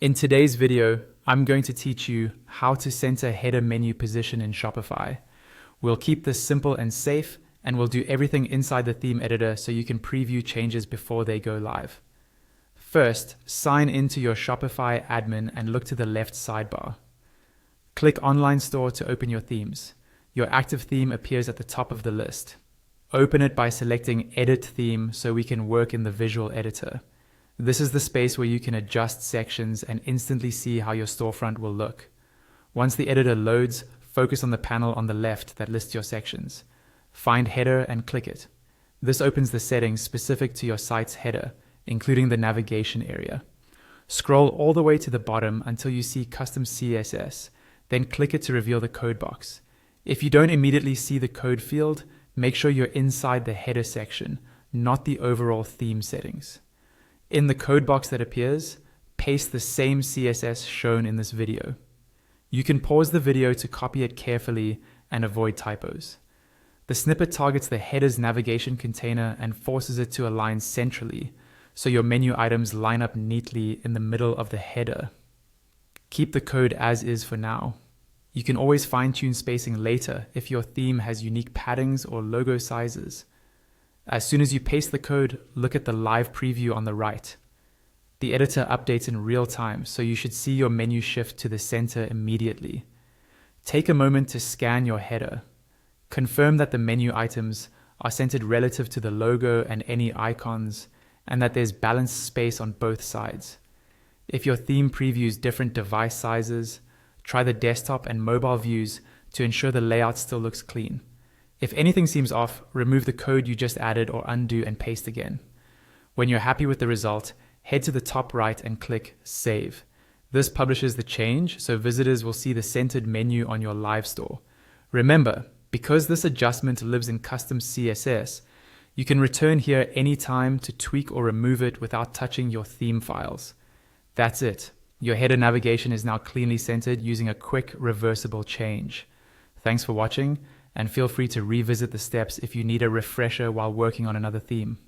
In today's video, I'm going to teach you how to center header menu position in Shopify. We'll keep this simple and safe, and we'll do everything inside the theme editor so you can preview changes before they go live. First, sign into your Shopify admin and look to the left sidebar. Click Online Store to open your themes. Your active theme appears at the top of the list. Open it by selecting Edit Theme so we can work in the visual editor. This is the space where you can adjust sections and instantly see how your storefront will look. Once the editor loads, focus on the panel on the left that lists your sections. Find Header and click it. This opens the settings specific to your site's header, including the navigation area. Scroll all the way to the bottom until you see Custom CSS, then click it to reveal the code box. If you don't immediately see the code field, make sure you're inside the header section, not the overall theme settings. In the code box that appears, paste the same CSS shown in this video. You can pause the video to copy it carefully and avoid typos. The snippet targets the header's navigation container and forces it to align centrally, so your menu items line up neatly in the middle of the header. Keep the code as is for now. You can always fine-tune spacing later if your theme has unique paddings or logo sizes. As soon as you paste the code, look at the live preview on the right. The editor updates in real time, so you should see your menu shift to the center immediately. Take a moment to scan your header. Confirm that the menu items are centered relative to the logo and any icons, and that there's balanced space on both sides. If your theme previews different device sizes, try the desktop and mobile views to ensure the layout still looks clean. If anything seems off, remove the code you just added or undo and paste again. When you're happy with the result, head to the top right and click Save. This publishes the change, so visitors will see the centered menu on your live store. Remember, because this adjustment lives in custom CSS, you can return here anytime to tweak or remove it without touching your theme files. That's it. Your header navigation is now cleanly centered using a quick reversible change. Thanks for watching, and feel free to revisit the steps if you need a refresher while working on another theme.